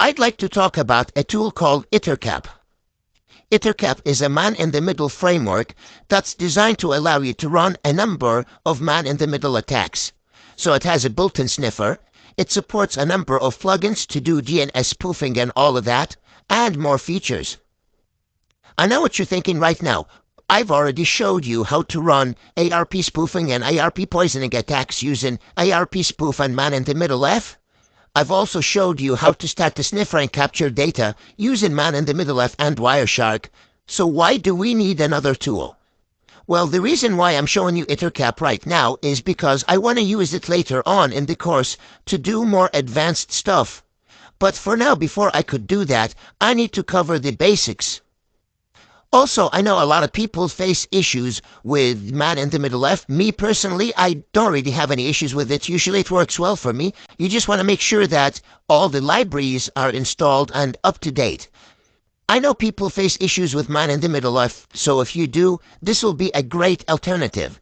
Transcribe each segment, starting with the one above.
I'd like to talk about a tool called Ettercap. Ettercap is a man-in-the-middle framework that's designed to allow you to run a number of man-in-the-middle attacks. So it has a built-in sniffer, it supports a number of plugins to do DNS spoofing and all of that, and more features. I know what you're thinking right now. I've already showed you how to run ARP spoofing and ARP poisoning attacks using ARP spoof and man-in-the-middle F. I've also showed you how to start the sniffer and capture data using man-in-the-middle F and Wireshark. So why do we need another tool? Well, the reason why I'm showing you Ettercap right now is because I want to use it later on in the course to do more advanced stuff. But for now, before I could do that, I need to cover the basics. Also, I know a lot of people face issues with man-in-the-middle F. Me personally, I don't really have any issues with it. Usually it works well for me. You just want to make sure that all the libraries are installed and up to date. I know people face issues with man-in-the-middle F, so if you do, this will be a great alternative.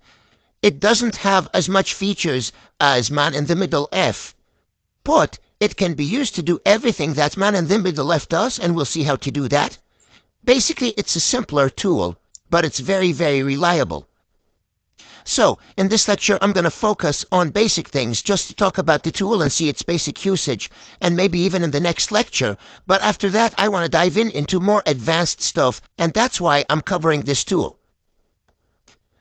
It doesn't have as much features as man-in-the-middle F, but it can be used to do everything that man-in-the-middle F does, and we'll see how to do that. Basically, it's a simpler tool, but it's very, very reliable. So, in this lecture, I'm going to focus on basic things, just to talk about the tool and see its basic usage, and maybe even in the next lecture. But after that, I want to dive into more advanced stuff, and that's why I'm covering this tool.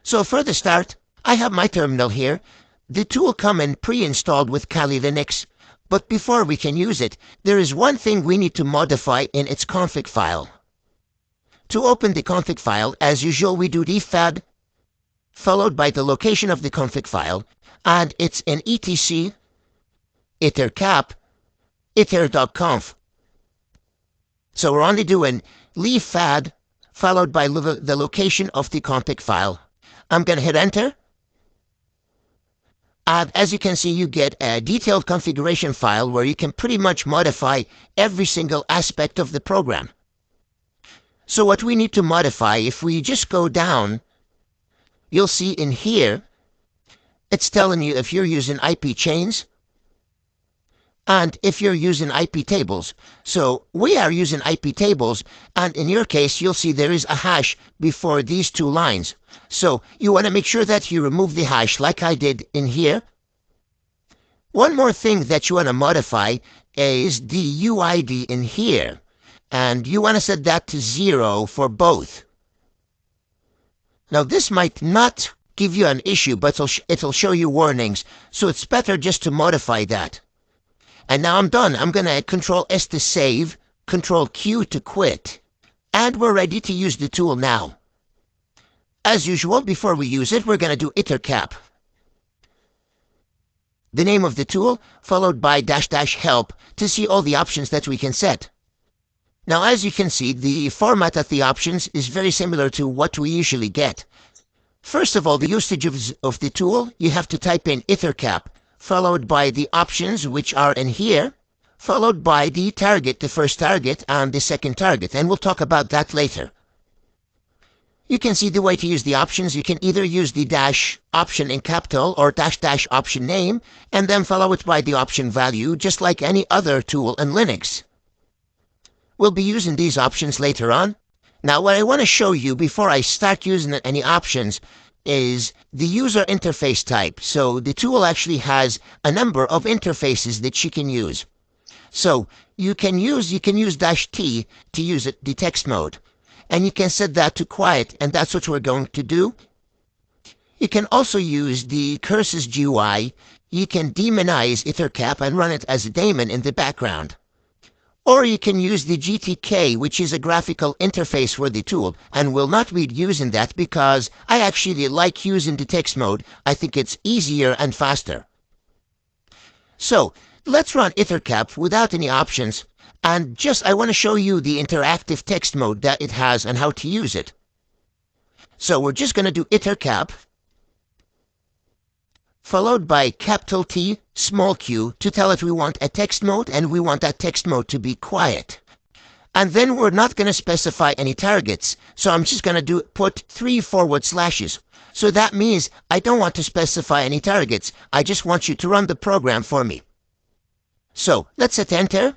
So for the start, I have my terminal here. The tool comes in pre-installed with Kali Linux, but before we can use it, there is one thing we need to modify in its config file. To open the config file, as usual, we do dfad, followed by the location of the config file, and it's in etc ettercap etter.conf. So we're only doing leave fad, followed by the location of the config file. I'm going to hit enter. And as you can see, you get a detailed configuration file where you can pretty much modify every single aspect of the program. So what we need to modify, if we just go down, you'll see in here, it's telling you if you're using IP chains and if you're using IP tables. So we are using IP tables, and in your case, you'll see there is a hash before these two lines. So you want to make sure that you remove the hash like I did in here. One more thing that you want to modify is the UID in here. And you want to set that to 0 for both. Now this might not give you an issue, but it'll show you warnings, so it's better just to modify that. And now I'm done. I'm going to Control S to save, Control Q to quit, and we're ready to use the tool now. As usual, before we use it, we're going to do Ettercap. The name of the tool, followed by --help to see all the options that we can set. Now, as you can see, the format of the options is very similar to what we usually get. First of all, the usage of the tool, you have to type in Ettercap, followed by the options, which are in here, followed by the target, the first target, and the second target, and we'll talk about that later. You can see the way to use the options. You can either use the dash option in capital or dash option name, and then follow it by the option value, just like any other tool in Linux. We'll be using these options later on. Now, what I want to show you before I start using any options is the user interface type. So the tool actually has a number of interfaces that you can use. So you can use -T to use it, the text mode. And you can set that to quiet, and that's what we're going to do. You can also use the curses GUI. You can demonize Ettercap and run it as a daemon in the background. Or you can use the GTK, which is a graphical interface for the tool, and will not be using that because I actually like using the text mode. I think it's easier and faster. So, let's run Ettercap without any options, and I want to show you the interactive text mode that it has and how to use it. So we're just going to do Ettercap, followed by capital T, small q, to tell it we want a text mode, and we want that text mode to be quiet. And then we're not going to specify any targets, so I'm just going to put 3 forward slashes. So that means I don't want to specify any targets. I just want you to run the program for me. So let's hit enter.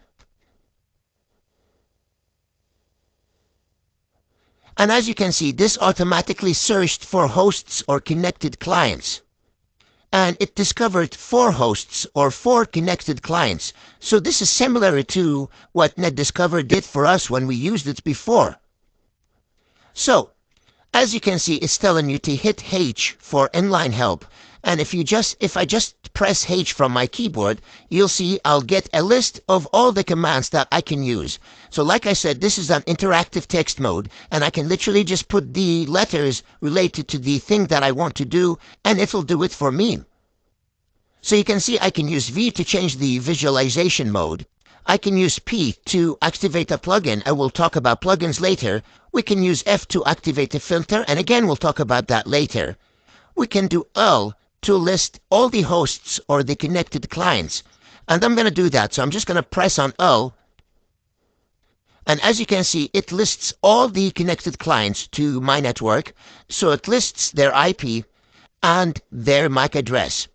And as you can see, this automatically searched for hosts or connected clients. And it discovered 4 hosts or 4 connected clients. So this is similar to what NetDiscover did for us when we used it before. So, as you can see, it's telling you to hit H for inline help. And if I just press H from my keyboard, you'll see I'll get a list of all the commands that I can use. So like I said, this is an interactive text mode, and I can literally just put the letters related to the thing that I want to do, and it'll do it for me. So you can see I can use V to change the visualization mode. I can use P to activate a plugin, and we'll talk about plugins later. We can use F to activate a filter, and again we'll talk about that later. We can do L to list all the hosts or the connected clients. And I'm going to do that, so I'm just going to press on L. And as you can see, it lists all the connected clients to my network. So it lists their IP and their MAC address.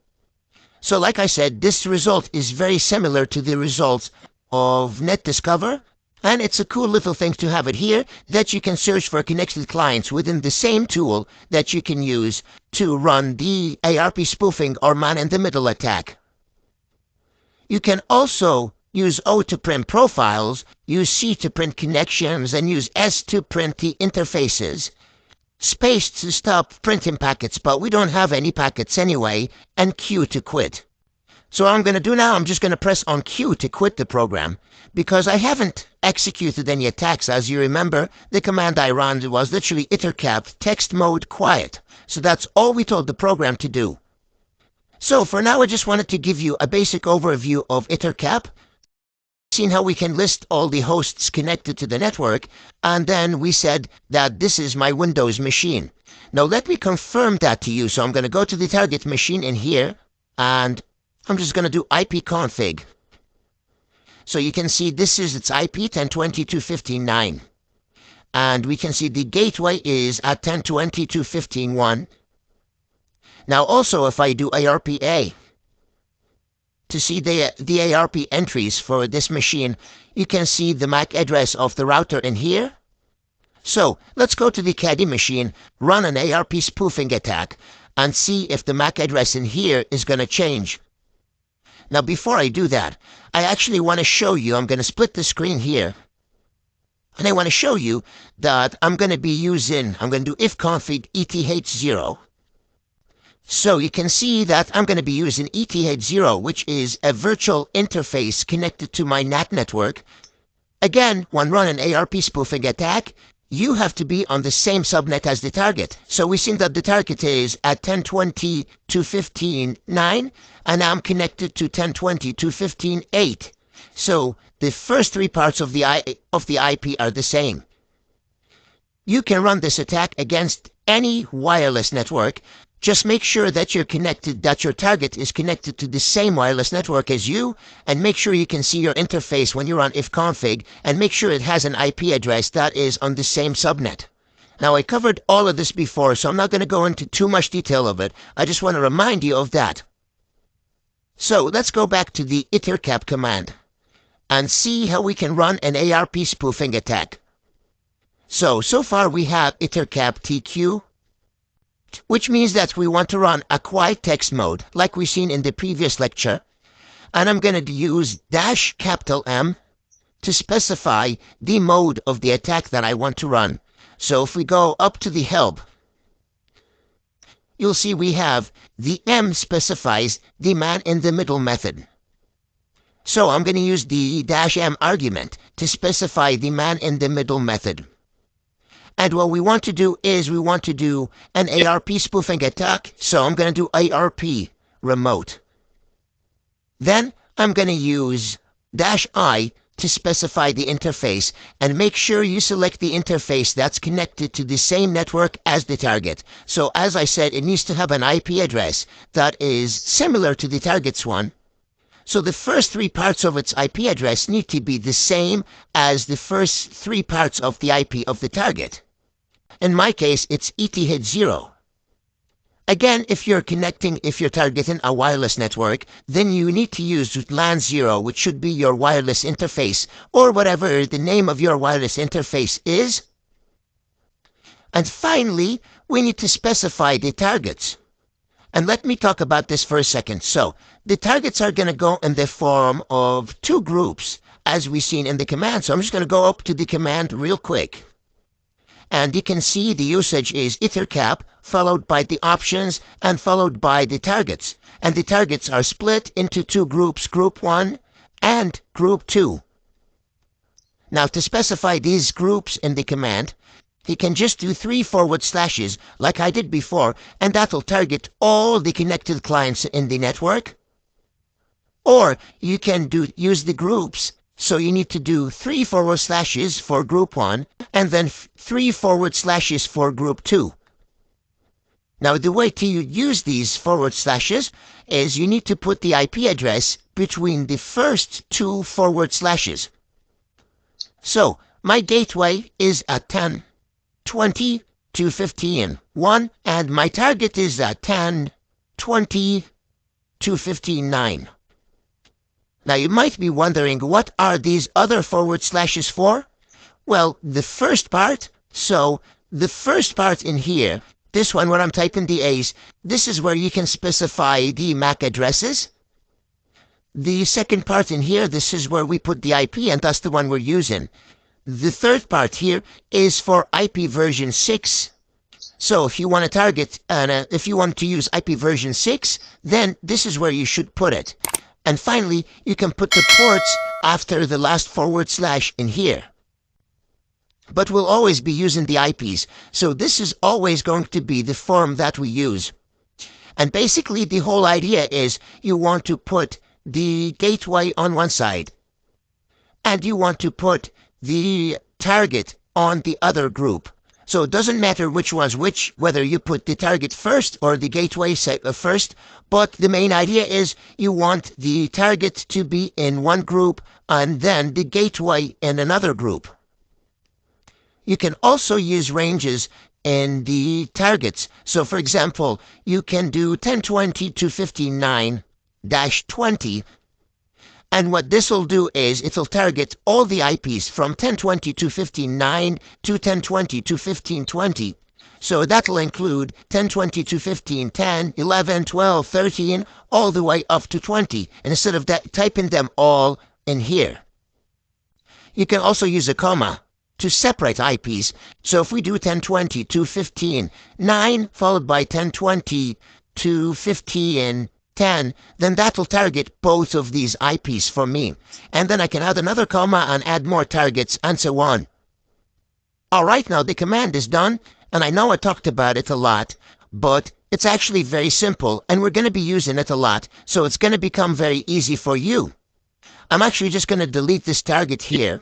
So like I said, this result is very similar to the results of NetDiscover. And it's a cool little thing to have it here, that you can search for connected clients within the same tool that you can use to run the ARP spoofing or man-in-the-middle attack. You can also use O to print profiles, use C to print connections, and use S to print the interfaces. Space to stop printing packets, but we don't have any packets anyway, and Q to quit. So what I'm going to do now, I'm just going to press on Q to quit the program, because I haven't executed any attacks. As you remember, the command I ran was literally Ettercap text mode quiet. So that's all we told the program to do. So for now, I just wanted to give you a basic overview of Ettercap, seen how we can list all the hosts connected to the network, and then we said that this is my Windows machine. Now let me confirm that to you. So I'm going to go to the target machine in here, and I'm just going to do ipconfig. So you can see this is its IP 10.20.2.15.9. And we can see the gateway is at 10.20.2.15.1. Now also if I do ARPA, to see the ARP entries for this machine, you can see the MAC address of the router in here. So let's go to the caddy machine, run an ARP spoofing attack, and see if the MAC address in here is going to change. Now before I do that, I actually want to show you, I'm going to split the screen here, and I want to show you that I'm going to do ifconfig eth0. So you can see that I'm going to be using eth0, which is a virtual interface connected to my NAT network. Again, when running an ARP spoofing attack, you have to be on the same subnet as the target. So we see that the target is at 10.20.2.15.9, and I'm connected to 10.20.2.15.8. So the first 3 parts of the IP are the same. You can run this attack against any wireless network. Just make sure that your target is connected to the same wireless network as you, and make sure you can see your interface when you're on ifconfig, and make sure it has an IP address that is on the same subnet. Now I covered all of this before, so I'm not going to go into too much detail of it. I just want to remind you of that. So let's go back to the Ettercap command and see how we can run an ARP spoofing attack. So far we have Ettercap TQ, which means that we want to run a quiet text mode, like we've seen in the previous lecture. And I'm going to use -M to specify the mode of the attack that I want to run. So if we go up to the help, you'll see we have the M specifies the man-in-the-middle method. So I'm going to use the -M argument to specify the man-in-the-middle method. And what we want to do is we want to do an ARP spoofing attack. So I'm going to do ARP remote. Then I'm going to use -I to specify the interface, and make sure you select the interface that's connected to the same network as the target. So as I said, it needs to have an IP address that is similar to the target's one. So the first 3 parts of its IP address need to be the same as the first 3 parts of the IP of the target. In my case, it's eth0. Again, if you're targeting a wireless network, then you need to use LAN 0, which should be your wireless interface, or whatever the name of your wireless interface is. And finally, we need to specify the targets. And let me talk about this for a second. So the targets are going to go in the form of two groups, as we've seen in the command. So I'm just going to go up to the command real quick. And you can see the usage is Ettercap, followed by the options, and followed by the targets. And the targets are split into two groups, Group 1 and Group 2. Now, to specify these groups in the command, he can just do 3 forward slashes like I did before, and that'll target all the connected clients in the network. Or you can use the groups, so you need to do 3 forward slashes for Group 1 and then 3 forward slashes for Group 2. Now, the way to use these forward slashes is you need to put the IP address between the first 2 forward slashes. So, my gateway is at 10.20.215.1, and my target is at 10.20.215.9. Now, you might be wondering, what are these other forward slashes for? Well, the first part in here, this one where I'm typing the A's, this is where you can specify the MAC addresses. The second part in here, this is where we put the IP, and that's the one we're using. The third part here is for IP version 6. So if you want to target, if you want to use IP version 6, then this is where you should put it. And finally, you can put the ports after the last forward slash in here. But we'll always be using the IPs, so this is always going to be the form that we use. And basically, the whole idea is you want to put the gateway on one side, and you want to put the target on the other group. So it doesn't matter which one's which, whether you put the target first or the gateway first, but the main idea is you want the target to be in one group and then the gateway in another group. You can also use ranges in the targets. So for example, you can do 10.20.215.9-20, and what this will do is it'll target all the IPs from 10.20.215.9 to 10.20.215.20. So that'll include 10.20.215.10, 11, 12, 13, all the way up to 20, and instead of that, typing them all in here. You can also use a comma to separate IPs. So if we do 10.20.215.9 followed by 10.20.215.10, then that'll target both of these IPs for me. And then I can add another comma and add more targets and so on. Alright, now the command is done, and I know I talked about it a lot, but it's actually very simple, and we're going to be using it a lot, so it's going to become very easy for you. I'm actually just going to delete this target here,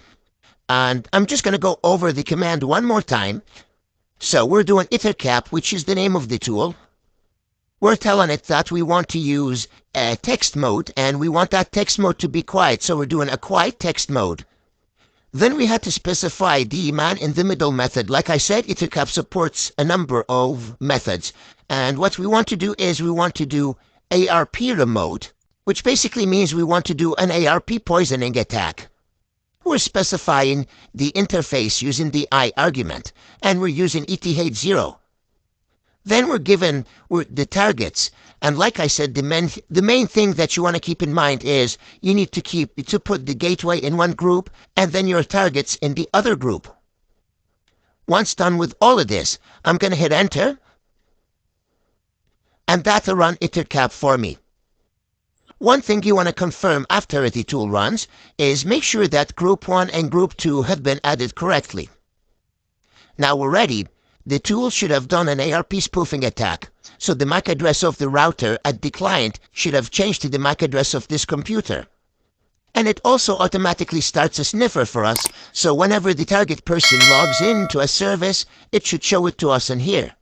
and I'm just going to go over the command one more time. So we're doing Ettercap, which is the name of the tool. We're telling it that we want to use a text mode, and we want that text mode to be quiet, so we're doing a quiet text mode. Then we had to specify the man-in-the-middle method. Like I said, Ettercap supports a number of methods, and what we want to do is we want to do ARP remote, which basically means we want to do an ARP poisoning attack. We're specifying the interface using the I argument, and we're using ETH0. Then we're given the targets, and like I said, the main thing that you want to keep in mind is you need to put the gateway in one group and then your targets in the other group. Once done with all of this, I'm going to hit enter, and that'll run Ettercap for me. One thing you want to confirm after the tool runs is make sure that Group 1 and Group 2 have been added correctly. Now we're ready. The tool should have done an ARP spoofing attack, so the MAC address of the router at the client should have changed to the MAC address of this computer. And it also automatically starts a sniffer for us, so whenever the target person logs into a service, it should show it to us in here.